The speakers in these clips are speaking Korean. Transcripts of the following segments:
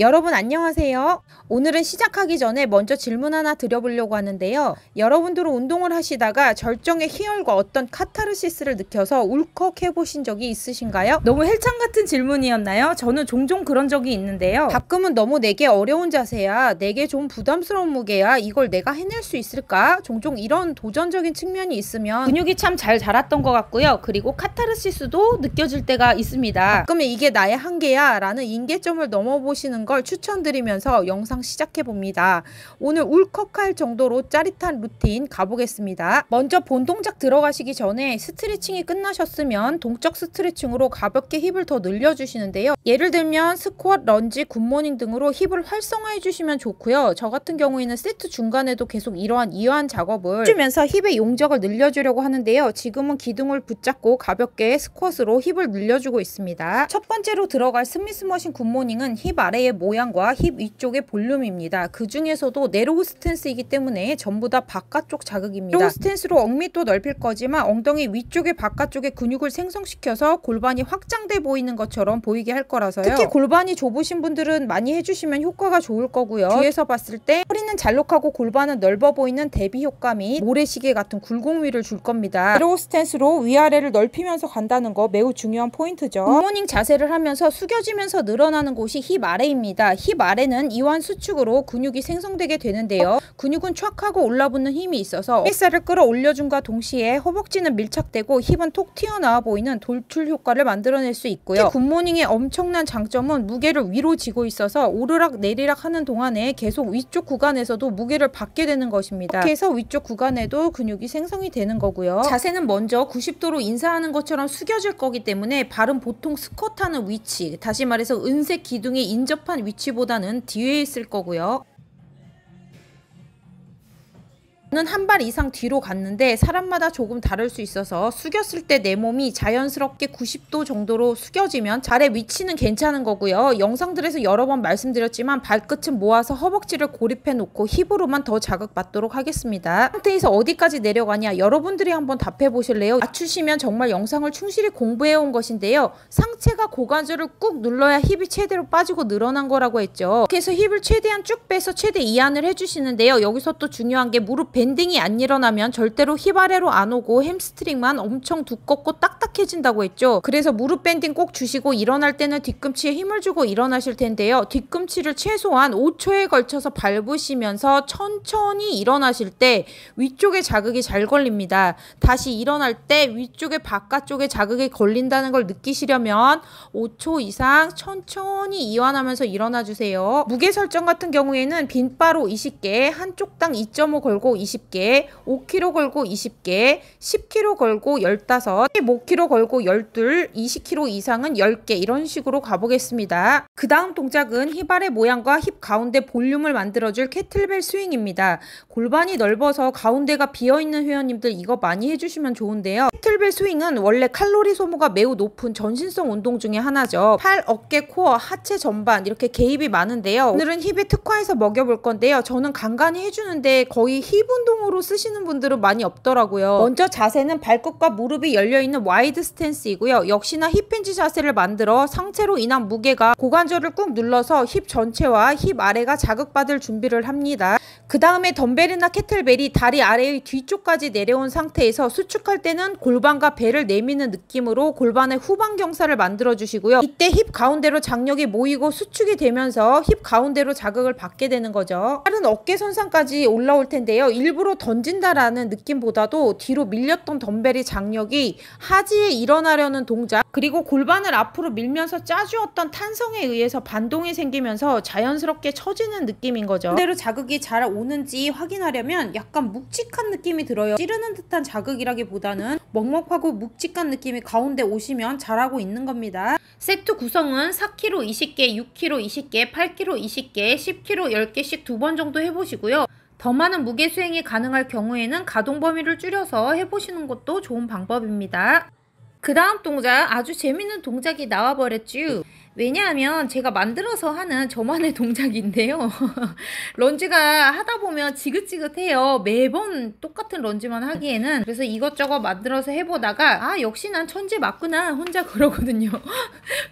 여러분 안녕하세요. 오늘은 시작하기 전에 먼저 질문 하나 드려보려고 하는데요. 여러분들은 운동을 하시다가 절정의 희열과 어떤 카타르시스를 느껴서 울컥 해보신 적이 있으신가요? 너무 헬창 같은 질문이었나요? 저는 종종 그런 적이 있는데요. 가끔은 너무 내게 어려운 자세야, 내게 좀 부담스러운 무게야, 이걸 내가 해낼 수 있을까? 종종 이런 도전적인 측면이 있으면 근육이 참 잘 자랐던 것 같고요. 그리고 카타르시스도 느껴질 때가 있습니다. 가끔은 이게 나의 한계야 라는 임계점을 넘어보시는 걸 추천드리면서 영상 시작해봅니다. 오늘 울컥할 정도로 짜릿한 루틴 가보겠습니다. 먼저 본 동작 들어가시기 전에 스트레칭이 끝나셨으면 동적 스트레칭으로 가볍게 힙을 더 늘려주시는데요. 예를 들면 스쿼트, 런지, 굿모닝 등으로 힙을 활성화해 주시면 좋고요. 저 같은 경우에는 세트 중간에도 계속 이러한 이완 작업을 해주면서 힙의 용적을 늘려주려고 하는데요. 지금은 기둥을 붙잡고 가볍게 스쿼트로 힙을 늘려주고 있습니다. 첫 번째로 들어갈 스미스 머신 굿모닝은 힙 아래의 모양과 힙 위쪽의 볼륨입니다. 그 중에서도 네로우 스탠스이기 때문에 전부 다 바깥쪽 자극입니다. 네로우 스탠스로 억밑도 넓힐 거지만 엉덩이 위쪽의 바깥쪽의 근육을 생성시켜서 골반이 확장돼 보이는 것처럼 보이게 할 거라서요. 특히 골반이 좁으신 분들은 많이 해주시면 효과가 좋을 거고요. 뒤에서 봤을 때 허리는 잘록하고 골반은 넓어 보이는 대비 효과 및 모래시계 같은 굴곡미를 줄 겁니다. 네로우 스탠스로 위아래를 넓히면서 간다는 거 매우 중요한 포인트죠. 굿모닝 자세를 하면서 숙여지면서 늘어나는 곳이 힙 아래입니다. 힙 아래는 이완 수축으로 근육이 생성되게 되는데요. 근육은 촥 하고 올라붙는 힘이 있어서 뱃살을 끌어올려준과 동시에 허벅지는 밀착되고 힙은 톡 튀어나와 보이는 돌출 효과를 만들어낼 수 있고요. 굿모닝의 엄청난 장점은 무게를 위로 지고 있어서 오르락 내리락 하는 동안에 계속 위쪽 구간에서도 무게를 받게 되는 것입니다. 이렇게 해서 위쪽 구간에도 근육이 생성이 되는 거고요. 자세는 먼저 90도로 인사하는 것처럼 숙여질 거기 때문에 발은 보통 스쿼트하는 위치, 다시 말해서 은색 기둥에 인접한 위치보다는 뒤에 있을 거고요. 저는 한 발 이상 뒤로 갔는데 사람마다 조금 다를 수 있어서 숙였을 때 내 몸이 자연스럽게 90도 정도로 숙여지면 발의 위치는 괜찮은 거고요. 영상들에서 여러 번 말씀드렸지만 발끝은 모아서 허벅지를 고립해 놓고 힙으로만 더 자극받도록 하겠습니다. 상태에서 어디까지 내려가냐 여러분들이 한번 답해 보실래요? 맞추시면 정말 영상을 충실히 공부해 온 것인데요. 상체가 고관절을 꾹 눌러야 힙이 최대로 빠지고 늘어난 거라고 했죠. 그래서 힙을 최대한 쭉 빼서 최대 이완을 해주시는데요. 여기서 또 중요한 게 무릎 밴딩이 안 일어나면 절대로 힙 아래로 안 오고 햄스트링만 엄청 두껍고 딱딱해진다고 했죠. 그래서 무릎 밴딩 꼭 주시고 일어날 때는 뒤꿈치에 힘을 주고 일어나실 텐데요. 뒤꿈치를 최소한 5초에 걸쳐서 밟으시면서 천천히 일어나실 때 위쪽에 자극이 잘 걸립니다. 다시 일어날 때 위쪽에 바깥쪽에 자극이 걸린다는 걸 느끼시려면 5초 이상 천천히 이완하면서 일어나 주세요. 무게 설정 같은 경우에는 빈바로 20개, 한쪽당 2.5 걸고 20개, 5kg 걸고 20개, 10kg 걸고 15, 15kg 걸고 12, 20kg 이상은 10개 이런 식으로 가보겠습니다. 그 다음 동작은 힙 아래 모양과 힙 가운데 볼륨을 만들어줄 캐틀벨 스윙입니다. 골반이 넓어서 가운데가 비어있는 회원님들 이거 많이 해주시면 좋은데요. 캐틀벨 스윙은 원래 칼로리 소모가 매우 높은 전신성 운동 중에 하나죠. 팔, 어깨, 코어, 하체 전반 이렇게 개입이 많은데요. 오늘은 힙에 특화해서 먹여볼 건데요. 저는 간간히 해주는데 거의 힙 운동으로 쓰시는 분들은 많이 없더라고요. 먼저 자세는 발끝과 무릎이 열려있는 와이드 스탠스이고요. 역시나 힙힌지 자세를 만들어 상체로 인한 무게가 고관절을 꾹 눌러서 힙 전체와 힙 아래가 자극받을 준비를 합니다. 그 다음에 덤벨이나 캐틀벨이 다리 아래의 뒤쪽까지 내려온 상태에서 수축할 때는 골반과 배를 내미는 느낌으로 골반의 후방 경사를 만들어 주시고요. 이때 힙 가운데로 장력이 모이고 수축이 되면서 힙 가운데로 자극을 받게 되는 거죠. 팔은 어깨 선상까지 올라올 텐데요. 일부러 던진다라는 느낌보다도 뒤로 밀렸던 덤벨의 장력이 하지에 일어나려는 동작, 그리고 골반을 앞으로 밀면서 짜주었던 탄성에 의해서 반동이 생기면서 자연스럽게 처지는 느낌인 거죠. 그대로 자극이 잘 오는지 확인하려면 약간 묵직한 느낌이 들어요. 찌르는 듯한 자극이라기보다는 먹먹하고 묵직한 느낌이 가운데 오시면 잘하고 있는 겁니다. 세트 구성은 4kg 20개, 6kg 20개, 8kg 20개, 10kg 10개씩 2번 정도 해보시고요. 더 많은 무게 수행이 가능할 경우에는 가동 범위를 줄여서 해보시는 것도 좋은 방법입니다. 그 다음 동작, 아주 재밌는 동작이 나와버렸죠. 왜냐하면 제가 만들어서 하는 저만의 동작인데요. 런지가 하다 보면 지긋지긋해요. 매번 똑같은 런지만 하기에는. 그래서 이것저것 만들어서 해보다가 역시 난 천재 맞구나 혼자 그러거든요.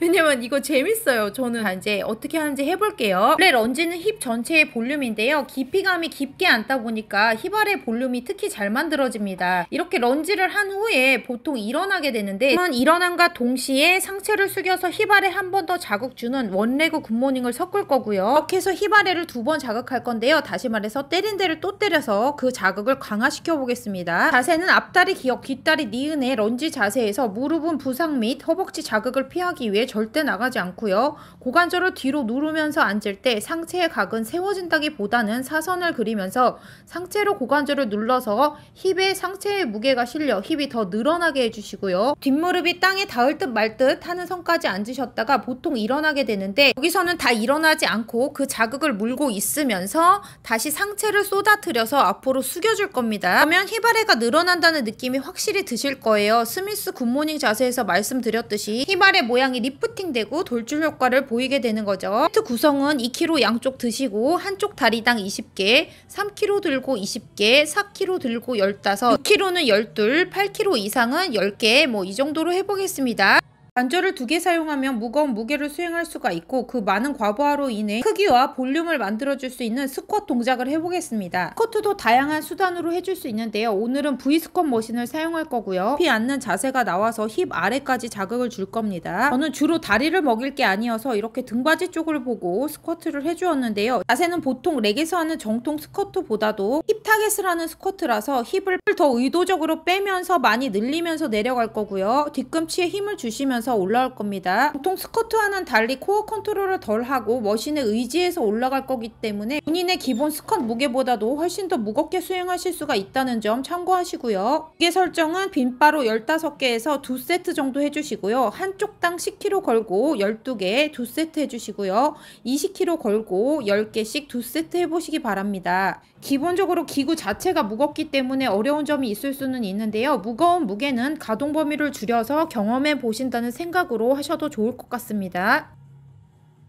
왜냐면 이거 재밌어요. 저는 이제 어떻게 하는지 해볼게요. 원래 런지는 힙 전체의 볼륨인데요. 깊이감이 깊게 앉다 보니까 힙 아래 볼륨이 특히 잘 만들어집니다. 이렇게 런지를 한 후에 보통 일어나게 되는데, 일어남과 동시에 상체를 숙여서 힙 아래 한 번 더 자극 주는 원레그 굿모닝을 섞을 거고요. 이렇게 해서 힙 아래를 2번 자극할 건데요. 다시 말해서 때린 데를 또 때려서 그 자극을 강화시켜 보겠습니다. 자세는 앞다리 기역, 뒷다리 니은의 런지 자세에서 무릎은 부상 및 허벅지 자극을 피하기 위해 절대 나가지 않고요. 고관절을 뒤로 누르면서 앉을 때 상체의 각은 세워진다기보다는 사선을 그리면서 상체로 고관절을 눌러서 힙에 상체의 무게가 실려 힙이 더 늘어나게 해주시고요. 뒷무릎이 땅에 닿을 듯 말 듯 하는 선까지 앉으셨다가 보통 일어나게 되는데, 여기서는 다 일어나지 않고 그 자극을 물고 있으면서 다시 상체를 쏟아뜨려서 앞으로 숙여줄 겁니다. 그러면 힙 아래가 늘어난다는 느낌이 확실히 드실 거예요. 스미스 굿모닝 자세에서 말씀드렸듯이 힙 아래 모양이 리프팅 되고 돌출 효과를 보이게 되는 거죠. 세트 구성은 2kg 양쪽 드시고 한쪽 다리당 20개, 3kg 들고 20개, 4kg 들고 15, 6kg는 12, 8kg 이상은 10개, 뭐 이 정도로 해보겠습니다. 관절을 2개 사용하면 무거운 무게를 수행할 수가 있고, 그 많은 과부하로 인해 크기와 볼륨을 만들어줄 수 있는 스쿼트 동작을 해보겠습니다. 스쿼트도 다양한 수단으로 해줄 수 있는데요. 오늘은 V스쿼트 머신을 사용할 거고요. 높이 앉는 자세가 나와서 힙 아래까지 자극을 줄 겁니다. 저는 주로 다리를 먹일 게 아니어서 이렇게 등받이 쪽을 보고 스쿼트를 해주었는데요. 자세는 보통 렉에서 하는 정통 스쿼트보다도 힙 타겟을 하는 스쿼트라서 힙을 더 의도적으로 빼면서 많이 늘리면서 내려갈 거고요. 뒤꿈치에 힘을 주시면서 올라올 겁니다. 보통 스쿼트와는 달리 코어 컨트롤을 덜 하고 머신에 의지해서 올라갈 거기 때문에 본인의 기본 스쿼트 무게보다도 훨씬 더 무겁게 수행하실 수가 있다는 점 참고하시고요. 무게 설정은 빈바로 15개에서 2세트 정도 해주시고요. 한쪽당 10kg 걸고 12개 2세트 해주시고요. 20kg 걸고 10개씩 2세트 해보시기 바랍니다. 기본적으로 기구 자체가 무겁기 때문에 어려운 점이 있을 수는 있는데요. 무거운 무게는 가동 범위를 줄여서 경험해 보신다는 생각으로 하셔도 좋을 것 같습니다.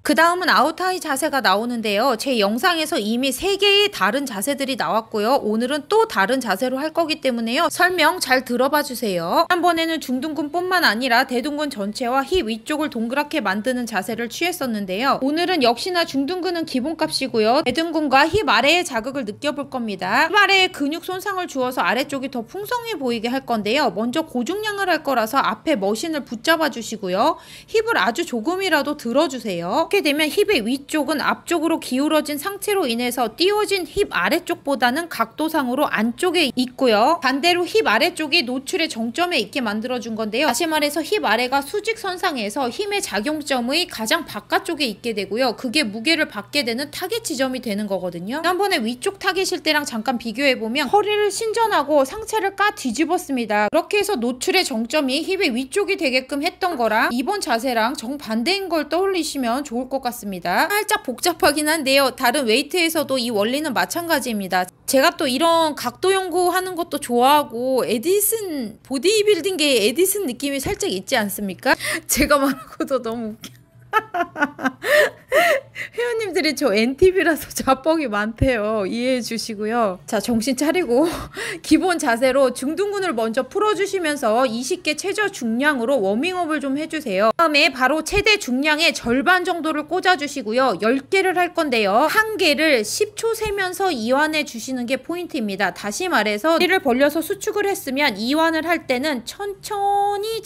그 다음은 아웃하이 자세가 나오는데요. 제 영상에서 이미 3개의 다른 자세들이 나왔고요. 오늘은 또 다른 자세로 할 거기 때문에요. 설명 잘 들어봐 주세요. 지난번에는 중둔근 뿐만 아니라 대둔근 전체와 힙 위쪽을 동그랗게 만드는 자세를 취했었는데요. 오늘은 역시나 중둔근은 기본값이고요. 대둔근과 힙 아래의 자극을 느껴볼 겁니다. 힙 아래에 근육 손상을 주어서 아래쪽이 더 풍성해 보이게 할 건데요. 먼저 고중량을 할 거라서 앞에 머신을 붙잡아 주시고요. 힙을 아주 조금이라도 들어주세요. 이렇게 되면 힙의 위쪽은 앞쪽으로 기울어진 상체로 인해서 띄워진 힙 아래쪽보다는 각도상으로 안쪽에 있고요. 반대로 힙 아래쪽이 노출의 정점에 있게 만들어준 건데요. 다시 말해서 힙 아래가 수직선상에서 힘의 작용점의 가장 바깥쪽에 있게 되고요. 그게 무게를 받게 되는 타겟 지점이 되는 거거든요. 지난번에 위쪽 타겟일 때랑 잠깐 비교해보면 허리를 신전하고 상체를 까 뒤집었습니다. 그렇게 해서 노출의 정점이 힙의 위쪽이 되게끔 했던 거랑 이번 자세랑 정반대인 걸 떠올리시면 좋을 것 같습니다. 살짝 복잡하긴 한데요. 다른 웨이트에서도 이 원리는 마찬가지입니다. 제가 또 이런 각도 연구하는 것도 좋아하고 에디슨 보디빌딩계의 에디슨 느낌이 살짝 있지 않습니까? 제가 말하고도 너무 웃겨. 회원님들이 저 NTV라서 자뻑이 많대요. 이해해 주시고요. 자, 정신 차리고 기본 자세로 중둔근을 먼저 풀어주시면서 20개 최저 중량으로 워밍업을 좀 해주세요. 다음에 바로 최대 중량의 절반 정도를 꽂아주시고요. 10개를 할 건데요. 한 개를 10초 세면서 이완해 주시는 게 포인트입니다. 다시 말해서 다리를 벌려서 수축을 했으면 이완을 할 때는 천천히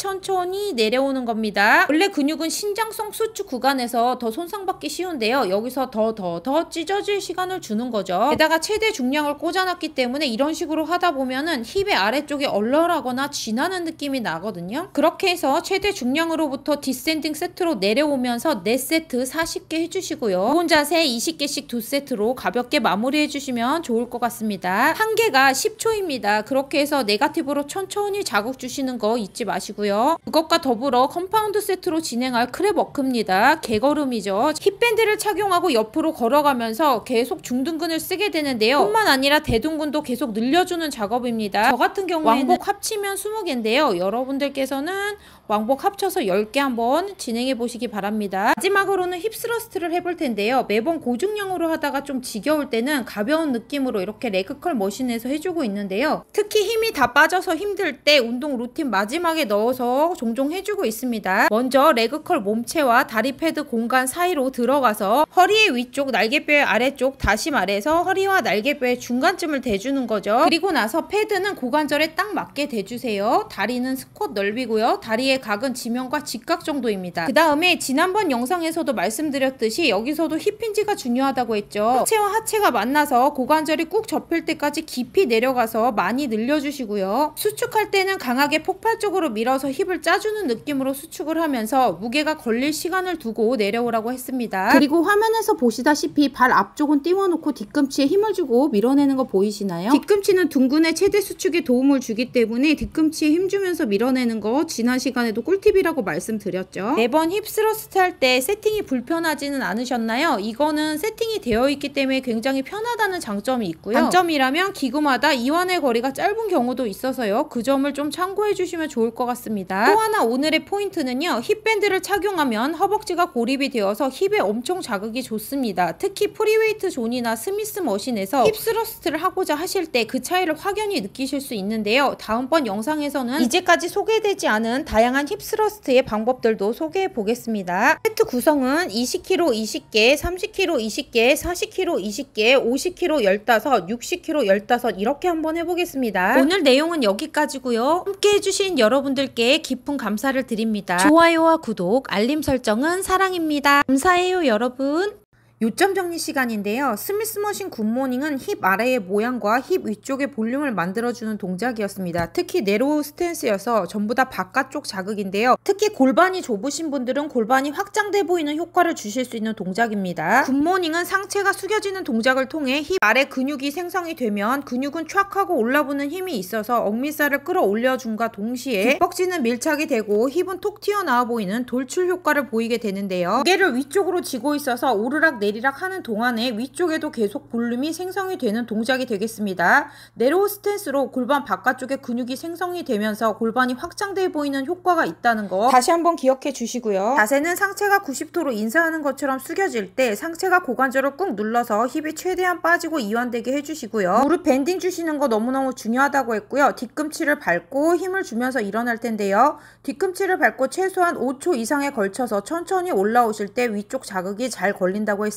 내려오는 겁니다. 원래 근육은 신장성 수축 구간에서 더 손상받기 쉬운데요. 여기서 더 찢어질 시간을 주는 거죠. 게다가 최대 중량을 꽂아놨기 때문에 이런 식으로 하다 보면은 힙의 아래쪽이 얼얼하거나 쥐나는 느낌이 나거든요. 그렇게 해서 최대 중량으로부터 디센딩 세트로 내려오면서 4세트 40개 해주시고요. 기본 자세 20개씩 2세트로 가볍게 마무리 해주시면 좋을 것 같습니다. 한 개가 10초입니다. 그렇게 해서 네거티브로 천천히 자극 주시는 거 잊지 마시고요. 그것과 더불어 컴파운드 세트로 진행할 크랩워크입니다. 개걸음이죠. 힙밴드를 착용하고 옆으로 걸어가면서 계속 중둔근을 쓰게 되는데요. 뿐만 아니라 대둔근도 계속 늘려주는 작업입니다. 저 같은 경우에는 왕복 합치면 20개인데요. 여러분들께서는 왕복 합쳐서 10개 한번 진행해 보시기 바랍니다. 마지막으로는 힙스러스트를 해볼 텐데요. 매번 고중량으로 하다가 좀 지겨울 때는 가벼운 느낌으로 이렇게 레그컬 머신에서 해주고 있는데요. 특히 힘이 다 빠져서 힘들 때 운동 루틴 마지막에 넣어서 종종 해주고 있습니다. 먼저 레그컬 몸체와 다리 패드 공간 사이로 들어가서 허리의 위쪽, 날개뼈의 아래쪽, 다시 말해서 허리와 날개뼈의 중간쯤을 대주는 거죠. 그리고 나서 패드는 고관절에 딱 맞게 대주세요. 다리는 스쿼트 넓이고요. 다리의 각은 지면과 직각 정도입니다. 그 다음에 지난번 영상에서도 말씀드렸듯이 여기서도 힙힌지가 중요하다고 했죠. 하체와 하체가 만나서 고관절이 꾹 접힐 때까지 깊이 내려가서 많이 늘려주시고요. 수축할 때는 강하게 폭발적으로 밀어서 힙을 짜주는 느낌으로 수축을 하면서 무게가 걸릴 시간을 두고 내려오라고 했습니다. 그리고 화면에서 보시다시피 발 앞쪽은 띄워놓고 뒤꿈치에 힘을 주고 밀어내는 거 보이시나요? 뒤꿈치는 둔근의 최대 수축에 도움을 주기 때문에 뒤꿈치에 힘주면서 밀어내는 거 지난 시간에도 꿀팁이라고 말씀드렸죠. 매번 힙스러스트 할 때 세팅이 불편하지는 않으셨나요? 이거는 세팅이 되어 있기 때문에 굉장히 편하다는 장점이 있고요. 단점이라면 기구마다 이완의 거리가 짧은 경우도 있어서요. 그 점을 좀 참고해 주시면 좋을 것 같습니다. 또 하나 오늘의 포인트는요. 힙밴드를 착용하면 허벅지가 고립이 되어서 힙에 엄청 자극이 좋습니다. 특히 프리웨이트 존이나 스미스 머신에서 힙스러스트를 하고자 하실 때 그 차이를 확연히 느끼실 수 있는데요. 다음번 영상에서는 이제까지 소개되지 않은 다양한 힙스러스트의 방법들도 소개해 보겠습니다. 세트 구성은 20kg 20개, 30kg 20개, 40kg 20개, 50kg 15, 60kg 15 이렇게 한번 해보겠습니다. 오늘 내용은 여기까지고요. 함께 해주신 여러분들께 깊은 감사를 드립니다. 좋아요와 구독, 알림 설정은 사랑입니다. 감사해요 여러분. 요점 정리 시간인데요. 스미스 머신 굿모닝은 힙 아래의 모양과 힙 위쪽의 볼륨을 만들어주는 동작이었습니다. 특히 네로우 스탠스여서 전부 다 바깥쪽 자극인데요. 특히 골반이 좁으신 분들은 골반이 확장돼 보이는 효과를 주실 수 있는 동작입니다. 굿모닝은 상체가 숙여지는 동작을 통해 힙 아래 근육이 생성이 되면 근육은 촥 하고 올라붙는 힘이 있어서 억밑살을 끌어올려준과 동시에 뒷벅지는 밀착이 되고 힙은 톡 튀어나와 보이는 돌출 효과를 보이게 되는데요. 무게를 위쪽으로 쥐고 있어서 오르락 내리락 하는 동안에 위쪽에도 계속 볼륨이 생성이 되는 동작이 되겠습니다. 네로우 스탠스로 골반 바깥쪽에 근육이 생성이 되면서 골반이 확장돼 보이는 효과가 있다는 거 다시 한번 기억해 주시고요. 자세는 상체가 90도로 인사하는 것처럼 숙여질 때 상체가 고관절을 꾹 눌러서 힙이 최대한 빠지고 이완되게 해주시고요. 무릎 밴딩 주시는 거 너무너무 중요하다고 했고요. 뒤꿈치를 밟고 힘을 주면서 일어날 텐데요. 뒤꿈치를 밟고 최소한 5초 이상에 걸쳐서 천천히 올라오실 때 위쪽 자극이 잘 걸린다고 했습니다.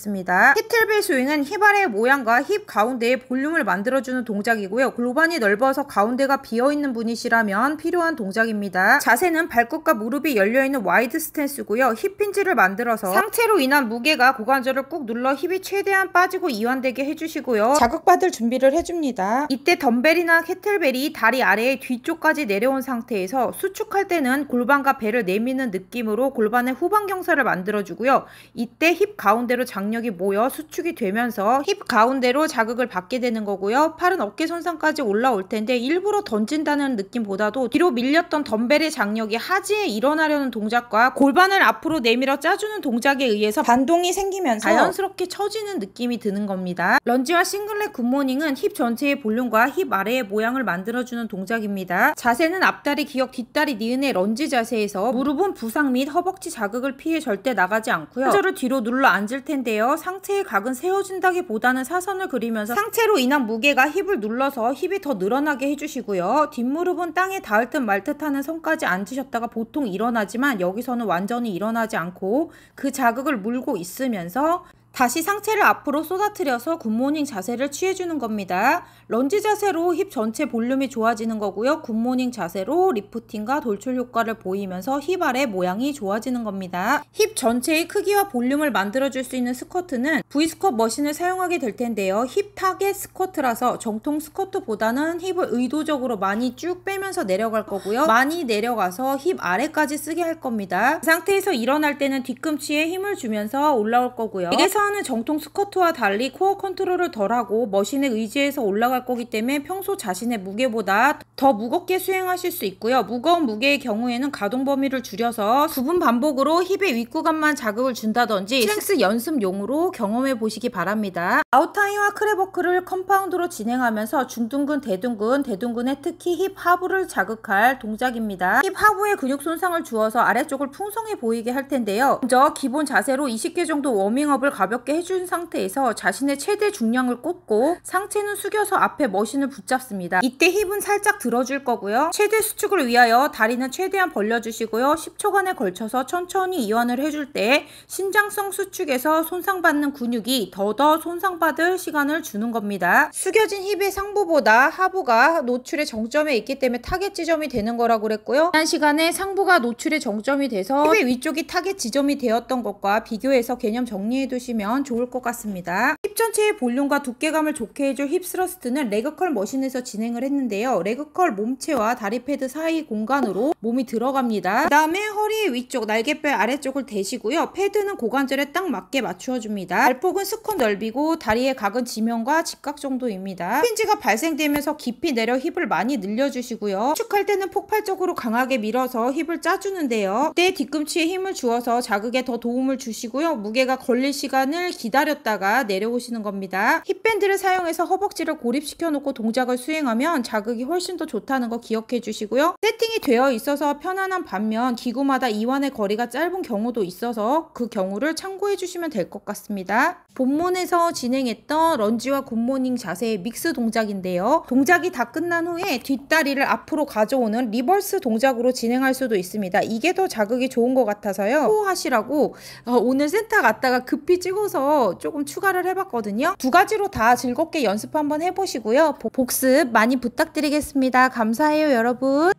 케틀벨 스윙은 힙 아래의 모양과 힙 가운데에 볼륨을 만들어주는 동작이고요. 골반이 넓어서 가운데가 비어있는 분이시라면 필요한 동작입니다. 자세는 발끝과 무릎이 열려있는 와이드 스탠스고요. 힙 힌지를 만들어서 상체로 인한 무게가 고관절을 꾹 눌러 힙이 최대한 빠지고 이완되게 해주시고요. 자극받을 준비를 해줍니다. 이때 덤벨이나 케틀벨이 다리 아래의 뒤쪽까지 내려온 상태에서 수축할 때는 골반과 배를 내미는 느낌으로 골반의 후방 경사를 만들어주고요. 이때 힙 가운데로 장력이 모여 수축이 되면서 힙 가운데로 자극을 받게 되는 거고요. 팔은 어깨선상까지 올라올 텐데 일부러 던진다는 느낌보다도 뒤로 밀렸던 덤벨의 장력이 하지에 일어나려는 동작과 골반을 앞으로 내밀어 짜주는 동작에 의해서 반동이 생기면서 자연스럽게 처지는 느낌이 드는 겁니다. 런지와 싱글렛 굿모닝은 힙 전체의 볼륨과 힙 아래의 모양을 만들어주는 동작입니다. 자세는 앞다리 기역 뒷다리 니은의 런지 자세에서 무릎은 부상 및 허벅지 자극을 피해 절대 나가지 않고요. 하저를 뒤로 눌러 앉을 텐데요. 상체의 각은 세워진다기보다는 사선을 그리면서 상체로 인한 무게가 힙을 눌러서 힙이 더 늘어나게 해주시고요. 뒷무릎은 땅에 닿을 듯 말 듯 하는 선까지 앉으셨다가 보통 일어나지만 여기서는 완전히 일어나지 않고 그 자극을 물고 있으면서 다시 상체를 앞으로 쏟아뜨려서 굿모닝 자세를 취해주는 겁니다. 런지 자세로 힙 전체 볼륨이 좋아지는 거고요. 굿모닝 자세로 리프팅과 돌출 효과를 보이면서 힙 아래 모양이 좋아지는 겁니다. 힙 전체의 크기와 볼륨을 만들어줄 수 있는 스쿼트는 V스쿼트 머신을 사용하게 될 텐데요. 힙 타겟 스쿼트라서 정통 스쿼트보다는 힙을 의도적으로 많이 쭉 빼면서 내려갈 거고요. 많이 내려가서 힙 아래까지 쓰게 할 겁니다. 그 상태에서 일어날 때는 뒤꿈치에 힘을 주면서 올라올 거고요. 에게서 하는 정통 스쿼트와 달리 코어 컨트롤을 덜하고 머신에 의지해서 올라갈 거기 때문에 평소 자신의 무게보다 더 무겁게 수행하실 수 있고요. 무거운 무게의 경우에는 가동 범위를 줄여서 9분 반복으로 힙의 윗구간만 자극을 준다든지 스트렝스 연습용으로 경험해 보시기 바랍니다. 아웃타이와 크랩워크를 컴파운드로 진행하면서 중둔근, 대둔근에 특히 힙 하부를 자극할 동작입니다. 힙 하부에 근육 손상을 주어서 아래쪽을 풍성해 보이게 할 텐데요. 먼저 기본 자세로 20개 정도 워밍업을 가볍게 해준 상태에서 자신의 최대 중량을 꽂고 상체는 숙여서 앞에 머신을 붙잡습니다. 이때 힙은 살짝 들어줄 거고요. 최대 수축을 위하여 다리는 최대한 벌려주시고요. 10초간에 걸쳐서 천천히 이완을 해줄 때 신장성 수축에서 손상받는 근육이 더더 손상받을 시간을 주는 겁니다. 숙여진 힙의 상부보다 하부가 노출의 정점에 있기 때문에 타겟 지점이 되는 거라고 그랬고요. 지난 시간에 상부가 노출의 정점이 돼서 힙의 위쪽이 타겟 지점이 되었던 것과 비교해서 개념 정리해 두시면 좋을 것 같습니다. 힙 전체의 볼륨과 두께감을 좋게 해줄 힙 스러스트는 레그컬 머신에서 진행을 했는데요. 레그컬 몸체와 다리 패드 사이 공간으로 몸이 들어갑니다. 그 다음에 허리 위쪽, 날개뼈 아래쪽을 대시고요. 패드는 고관절에 딱 맞게 맞추어줍니다. 발폭은 스쿼트 넓이고 다리의 각은 지면과 직각 정도입니다. 핀지가 발생되면서 깊이 내려 힙을 많이 늘려주시고요. 축할 때는 폭발적으로 강하게 밀어서 힙을 짜주는데요. 이때 뒤꿈치에 힘을 주어서 자극에 더 도움을 주시고요. 무게가 걸릴 시간을 기다렸다가 내려오시는 겁니다. 힙밴드를 사용해서 허벅지를 고립시켜 놓고 동작을 수행하면 자극이 훨씬 더 좋다는 거 기억해 주시고요. 세팅이 되어 있어서 편안한 반면 기구마다 이완의 거리가 짧은 경우도 있어서 그 경우를 참고해 주시면 될 것 같습니다. 본문에서 진행했던 런지와 굿모닝 자세의 믹스 동작인데요. 동작이 다 끝난 후에 뒷다리를 앞으로 가져오는 리버스 동작으로 진행할 수도 있습니다. 이게 더 자극이 좋은 것 같아서요. 호하시라고 오늘 센터 갔다가 급히 찍어서 조금 추가를 해봤거든요. 두 가지로 다 즐겁게 연습 한번 해보시고요. 복습 많이 부탁드리겠습니다. 감사해요, 여러분.